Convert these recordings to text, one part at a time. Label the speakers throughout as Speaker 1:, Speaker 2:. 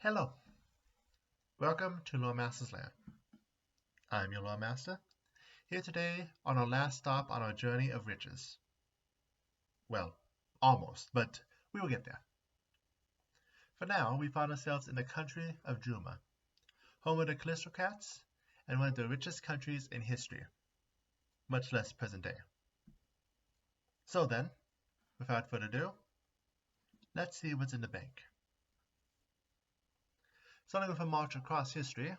Speaker 1: Hello, welcome to Loremaster's Lair. I'm your Loremaster, here today on our last stop on our journey of riches. Well, almost, but we will get there. For now, we find ourselves in the country of Druma, home of the Calistocrats, and one of the richest countries in history, much less present day. So then, without further ado, let's see what's in the bank. Starting with a march across history,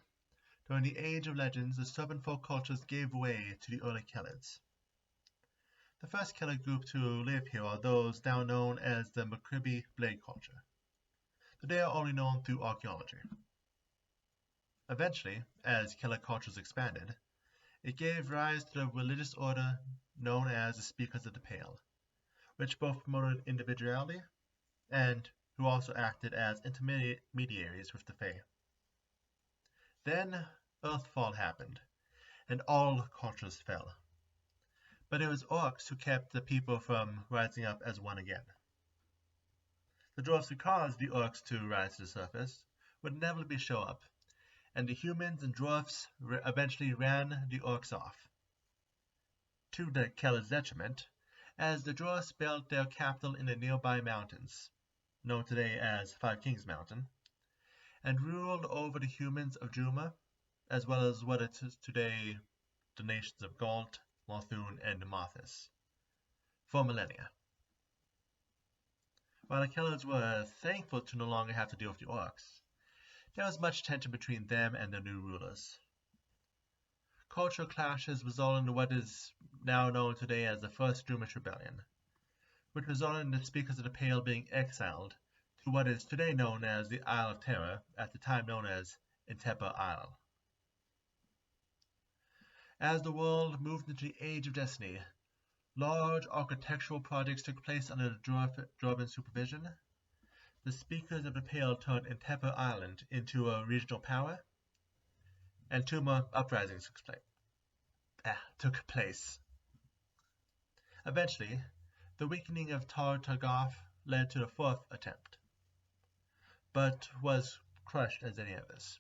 Speaker 1: during the Age of Legends, the serpent folk cultures gave way to the early Khelids. The first Khelid group to live here are those now known as the Makribi Blade culture. Today are only known through archaeology. Eventually, as Khelid cultures expanded, it gave rise to the religious order known as the Speakers of the Pale, which both promoted individuality and who also acted as intermediaries with the Fae. Then Earthfall happened, and all cultures fell. But it was orcs who kept the people from rising up as one again. The dwarves who caused the orcs to rise to the surface would inevitably show up, and the humans and dwarfs eventually ran the orcs off. To the Khelids' detriment, as the dwarfs built their capital in the nearby mountains, known today as Five Kings Mountain, and ruled over the humans of Druma, as well as what it is today the nations of Galt, Lorthun, and Mothis, for millennia. While the Khelids were thankful to no longer have to deal with the orcs, there was much tension between them and their new rulers. Cultural clashes resulted in what is now known today as the First Drumish Rebellion, which resulted in the Speakers of the Pale being exiled to what is today known as the Isle of Terror, at the time known as Intepa Isle. As the world moved into the Age of Destiny, large architectural projects took place under the Dwarven supervision. The Speakers of the Pale turned Intepa Island into a regional power, and two more uprisings took place. Eventually, the weakening of Tartagoth led to the fourth attempt, but was crushed as any others.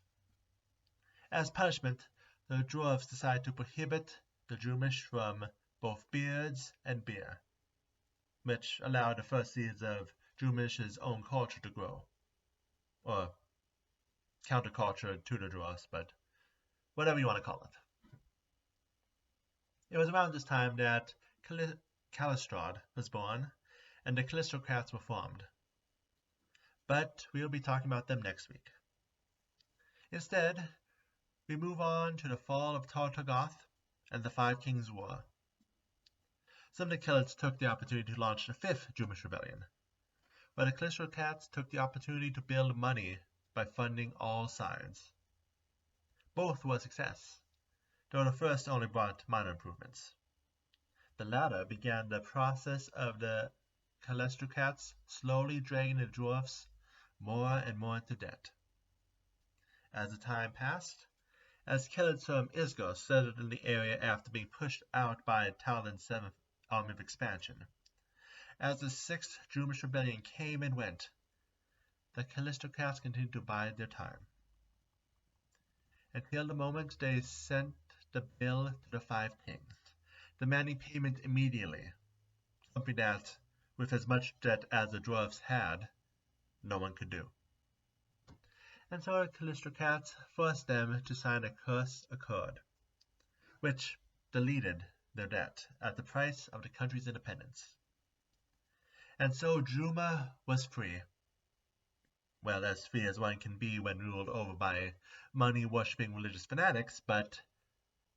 Speaker 1: As punishment, the dwarves decided to prohibit the Drumish from both beards and beer, which allowed the first seeds of Drumish's own culture to grow, or counterculture to the dwarves, but whatever you want to call it. It was around this time that Kalistrad was born, and the Calistocrats were formed. But we will be talking about them next week. Instead, we move on to the fall of Tartagoth and the Five Kings War. Some of the Khelids took the opportunity to launch the Fifth Drumish Rebellion, while the Calistocrats took the opportunity to build money by funding all sides. Both were a success, though the first only brought minor improvements. The latter began the process of the Calistocrats slowly dragging the dwarfs more and more into debt. As the time passed, as Khelid's from Isgos settled in the area after being pushed out by Talon's 7th Army of Expansion, as the 6th Drumish Rebellion came and went, the Calistocrats continued to bide their time, until the moment they sent the bill to the Five Kings, demanding payment immediately, something that, with as much debt as the dwarfs had, no one could do. And so the Calistocrats forced them to sign a Curse Accord, which deleted their debt at the price of the country's independence. And so Druma was free. Well, as free as one can be when ruled over by money-worshipping religious fanatics, but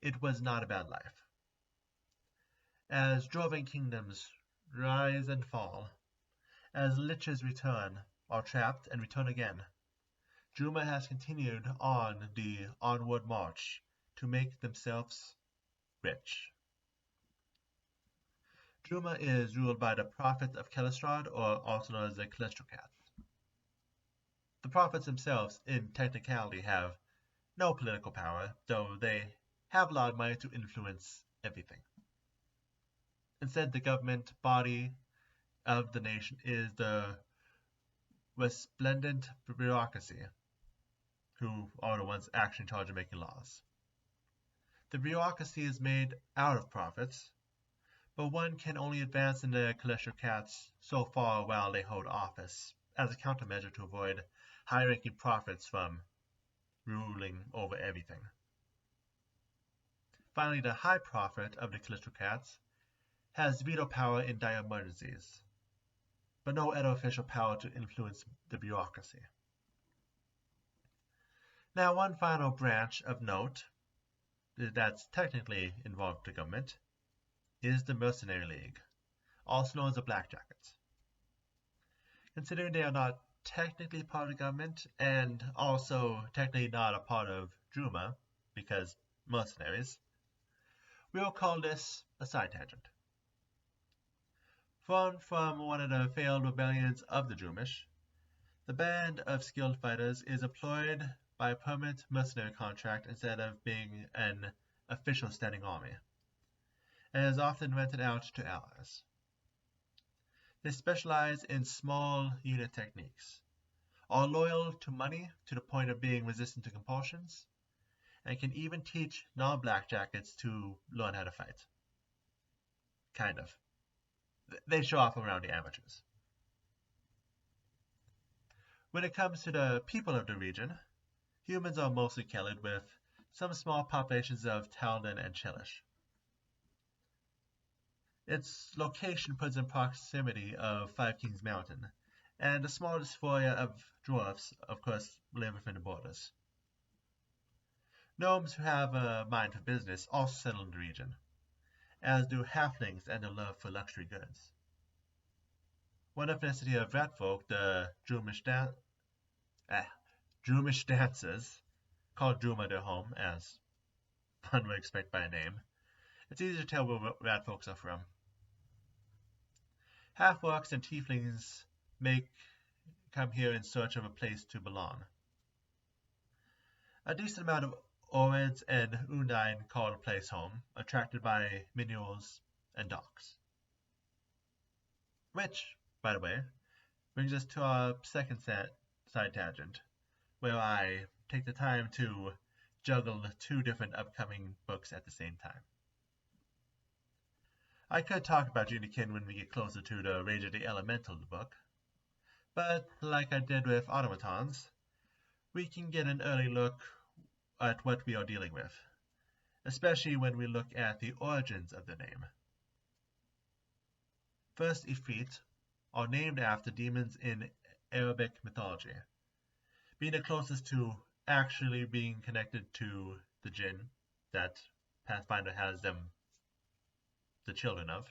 Speaker 1: it was not a bad life. As dwarven kingdoms rise and fall, as liches return, are trapped and return again, Druma has continued on the onward march to make themselves rich. Druma is ruled by the Prophets of Kalistrad, or also known as the Calistocrats. The Prophets themselves, in technicality, have no political power, though they have a lot of money to influence everything. Instead, the government body of the nation is the resplendent bureaucracy, who are the ones actually in charge of making laws. The bureaucracy is made out of prophets, but one can only advance in the celestial cats so far while they hold office, as a countermeasure to avoid high-ranking prophets from ruling over everything. Finally, the High Prophet of the Celestial Cats has veto power in dire emergencies, but no other official power to influence the bureaucracy. Now, one final branch of note that's technically involved with the government is the Mercenary League, also known as the Blackjackets. Considering they are not technically part of the government, and also technically not a part of Druma, because mercenaries, we'll call this a side tangent. Formed from one of the failed rebellions of the Drumish, the band of skilled fighters is employed by a permanent mercenary contract instead of being an official standing army, and is often rented out to allies. They specialize in small unit techniques, are loyal to money to the point of being resistant to compulsions, and can even teach non-blackjackets to learn how to fight. Kind of. They show off around the amateurs. When it comes to the people of the region, humans are mostly Kellid with some small populations of Taldan and Chelish. Its location puts in proximity of Five Kings Mountain, and the small dysphoria of dwarfs, of course, live within the borders. Gnomes who have a mind for business also settle in the region, as do halflings and a love for luxury goods. One ethnicity of rat folk, the Drumish dancers, called Druma their home, as one would expect by a name. It's easy to tell where rat folks are from. Half-orcs and tieflings come here in search of a place to belong. A decent amount of Orids and Undine call the place home, attracted by minerals and docks. Which, by the way, brings us to our second side tangent, where I take the time to juggle two different upcoming books at the same time. I could talk about Unikin when we get closer to the Rage of the Elemental book, but like I did with automatons, we can get an early look at what we are dealing with, especially when we look at the origins of the name. First, Ifrit are named after demons in Arabic mythology, being the closest to actually being connected to the jinn that Pathfinder has them the children of.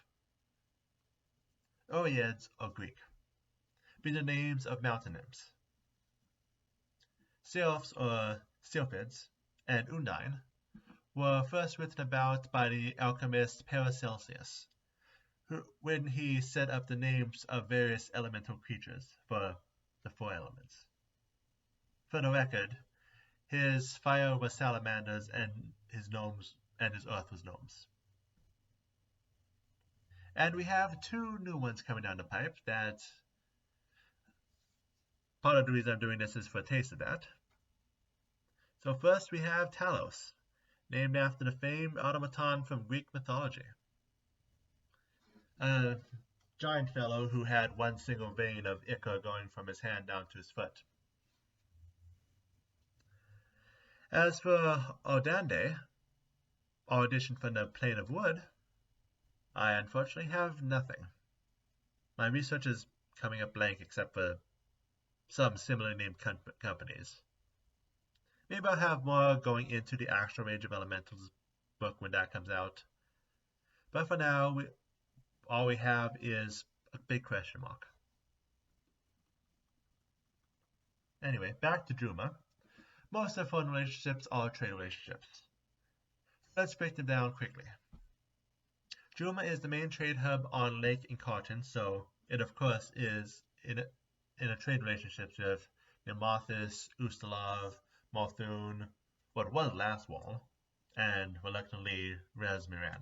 Speaker 1: Oreids are Greek, being the names of mountain nymphs. Sylphs or Sylphids and Undine were first written about by the alchemist Paracelsus, when he set up the names of various elemental creatures for the four elements. For the record, his fire was salamanders and his earth was gnomes. And we have two new ones coming down the pipe that part of the reason I'm doing this is for a taste of that. So first we have Talos, named after the famed automaton from Greek mythology. A giant fellow who had one single vein of ichor going from his hand down to his foot. As for Ordande, our edition from the Plane of Wood, I unfortunately have nothing. My research is coming up blank except for some similarly named companies. Maybe I'll have more going into the actual Rage of Elementals book when that comes out. But for now, all we have is a big question mark. Anyway, back to Druma. Most of foreign relationships are trade relationships. Let's break them down quickly. Druma is the main trade hub on Lake Incarton, so it of course is in a trade relationship with Nirmathis, Ustalov, Morthune, what was Lastwall, and reluctantly Razmiran.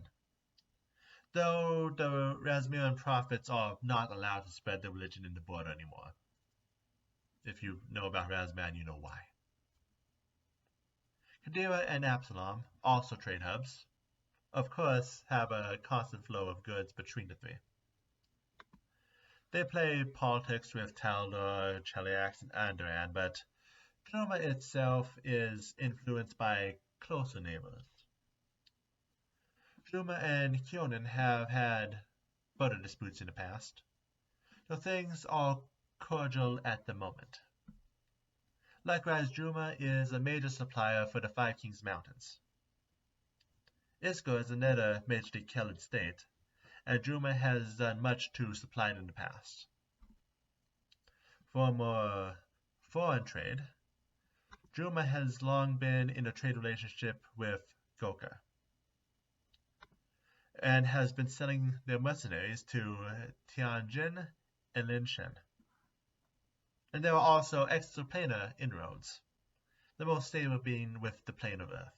Speaker 1: Though the Razmiran prophets are not allowed to spread their religion in the border anymore. If you know about Razman, you know why. Kadira and Absalom, also trade hubs, of course have a constant flow of goods between the three. They play politics with Taldor, Cheliax, and Andoran, but Druma itself is influenced by closer neighbors. Druma and Kionin have had border disputes in the past, though things are cordial at the moment. Likewise, Druma is a major supplier for the Five Kings Mountains. Iskor is another majorly Celid state, and Druma has done much to supply it in the past. For more foreign trade, Druma has long been in a trade relationship with Goka, and has been selling their mercenaries to Tianjin and Linshan. And there are also extraplanar inroads, the most stable being with the plane of Earth.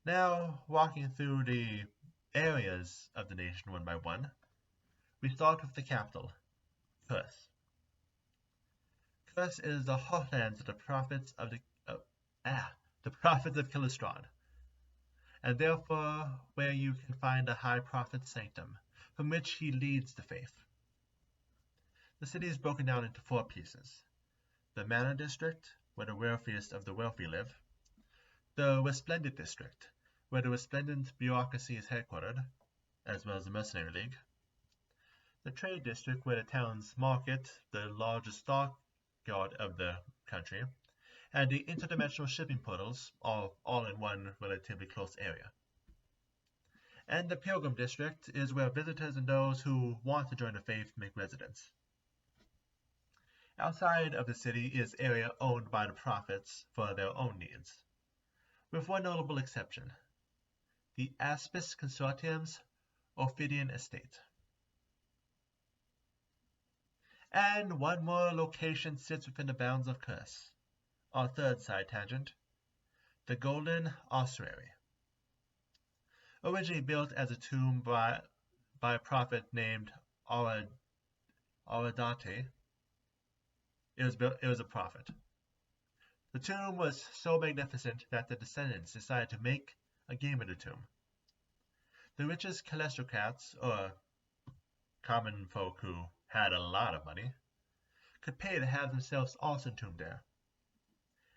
Speaker 1: Now, walking through the areas of the nation one by one, we start with the capital, Kurs. Kurs is the heartland of the prophets of Kilistrad, and therefore where you can find the High Prophet's sanctum, from which he leads the faith. The city is broken down into 4 pieces: the Manor District, where the wealthiest of the wealthy live; the Resplendent District, where the resplendent bureaucracy is headquartered, as well as the Mercenary League; the Trade District, where the town's market, the largest stockyard of the country, and the interdimensional shipping portals are all in one relatively close area. And the Pilgrim District is where visitors and those who want to join the faith make residence. Outside of the city is area owned by the prophets for their own needs, with one notable exception: the Aspis Consortium's Ophidian Estate. And one more location sits within the bounds of Kurs, our third side tangent, the Golden Ossuary. Originally built as a tomb by a prophet named Auradate, it was a prophet. The tomb was so magnificent that the descendants decided to make a game of the tomb. The richest calistocrats, or common folk who had a lot of money, could pay to have themselves also entombed there.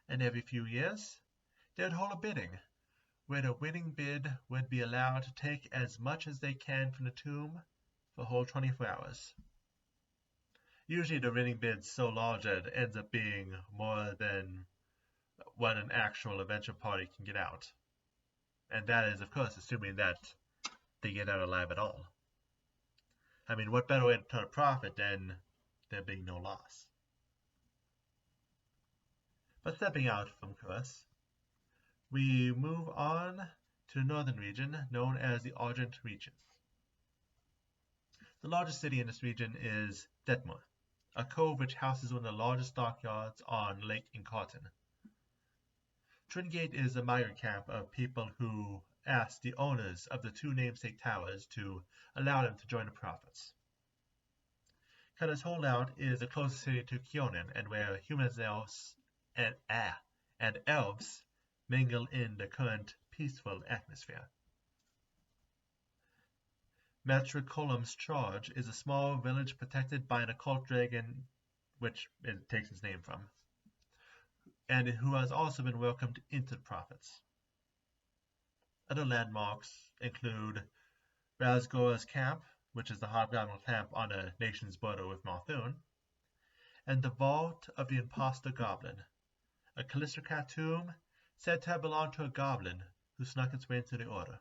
Speaker 1: And every few years, they would hold a bidding, where the winning bid would be allowed to take as much as they can from the tomb for a whole 24 hours. Usually the winning bid's so large that it ends up being more than what an actual eventual party can get out. And that is, of course, assuming that they get out alive at all. I mean, what better way to turn a profit than there being no loss? But stepping out from Kurs, we move on to the northern region known as the Argent Reaches. The largest city in this region is Detmour, a cove which houses one of the largest dockyards on Lake Incarton. Tringate is a migrant camp of people who ask the owners of the 2 namesake towers to allow them to join the prophets. Kada's holdout is the closest city to Kionin, and where humans and elves mingle in the current peaceful atmosphere. Matricolum's Charge is a small village protected by an occult dragon, which it takes its name from, and who has also been welcomed into the prophets. Other landmarks include Razgor's Camp, which is the hobgoblin camp on the nation's border with Malthun, and the Vault of the Imposter Goblin, a Calistocrat tomb said to have belonged to a goblin who snuck its way into the order.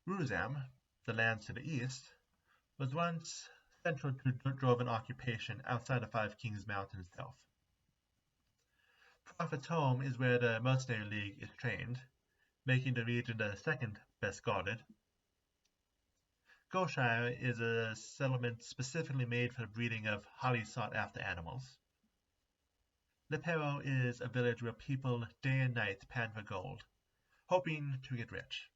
Speaker 1: Ruzam, the lands to the east, was once central to Drovan occupation outside the Five Kings Mountain itself. Prophet's Home is where the Mercenary League is trained, making the region the second best guarded. Goshire is a settlement specifically made for the breeding of highly sought-after animals. Lepero is a village where people day and night pan for gold, hoping to get rich.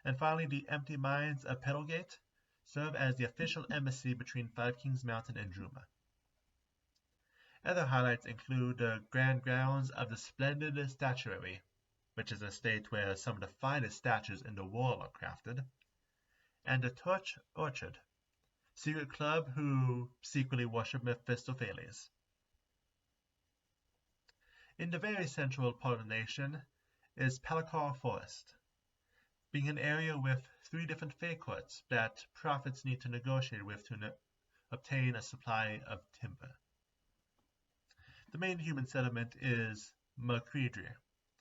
Speaker 1: And finally, the empty mines of Petalgate serve as the official embassy between Five Kings Mountain and Druma. Other highlights include the grand grounds of the splendid statuary, which is a estate where some of the finest statues in the world are crafted, and the Torch Orchard, secret club who secretly worship Mephistopheles. In the very central part of the nation is Pelakar Forest, being an area with 3 different fey courts that prophets need to negotiate with to obtain a supply of timber. The main human settlement is Makridri,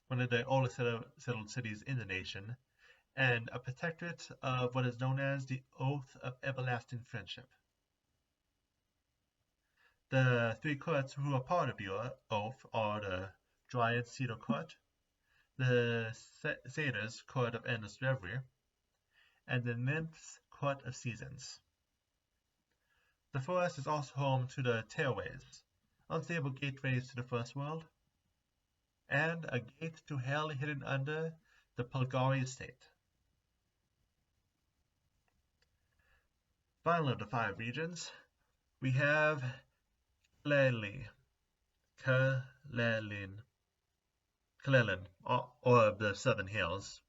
Speaker 1: one of the oldest settled cities in the nation, and a protectorate of what is known as the Oath of Everlasting Friendship. The 3 courts who are part of the oath are the Dryad Cedar Court, the Satyrs Court of Endless Reverie, and the Nymphs Court of Seasons. The forest is also home to the Tailways, unstable gateways to the First World, and a gate to hell hidden under the Pulgari estate. Finally, of the 5 regions, we have Kalelin, or the Southern Hills,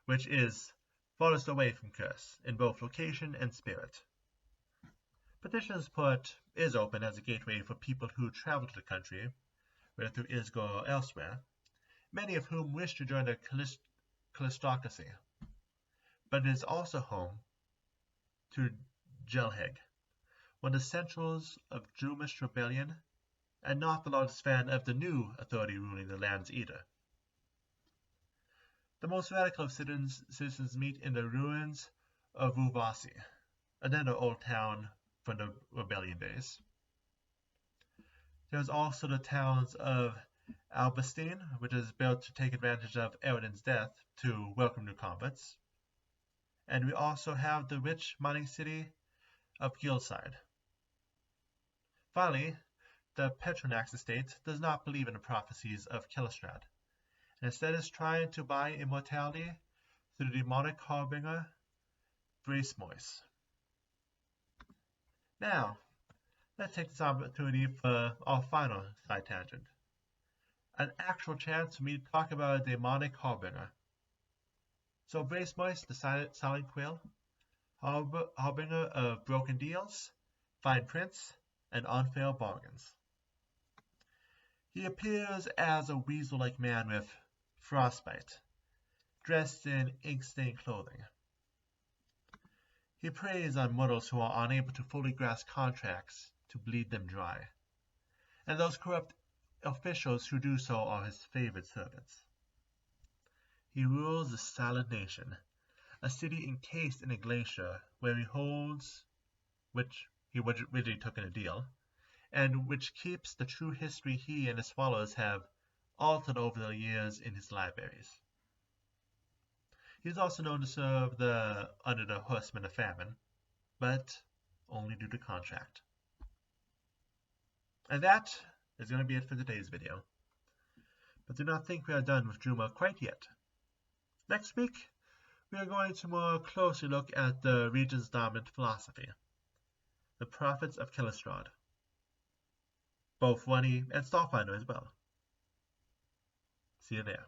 Speaker 1: which is farthest away from Curse in both location and spirit. Petitioner's Port is open as a gateway for people who travel to the country, whether through Isgor or elsewhere, many of whom wish to join the Calistocracy, but it is also home to Gelheg, one of the centrals of Drumish rebellion, and not the largest fan of the new authority ruling the lands either. The most radical of citizens meet in the ruins of Uvasi, another old town from the rebellion days. There's also the towns of Albastine, which is built to take advantage of Eridan's death to welcome new converts. And we also have the rich mining city of Gilside. Finally, the Petronax estate does not believe in the prophecies of Kilistrad, and instead is trying to buy immortality through the Daemonic Harbringer, Bracemoise. Now, let's take this opportunity for our final side tangent. An actual chance for me to talk about a Daemonic Harbinger. So Bracemoise, the silent quill, harbinger of broken deals, fine prints, and unfair bargains. He appears as a weasel-like man with frostbite, dressed in ink-stained clothing. He preys on mortals who are unable to fully grasp contracts to bleed them dry, and those corrupt officials who do so are his favorite servants. He rules the Silent Nation, a city encased in a glacier where he holds, which he originally took in a deal, and which keeps the true history he and his followers have altered over the years in his libraries. He is also known to serve under the Horsemen of Famine, but only due to contract. And that is going to be it for today's video. But do not think we are done with Druma quite yet. Next week, we are going to more closely look at the region's dominant philosophy, the Prophets of Kilistrad, both Runny and Starfinder as well. See you there.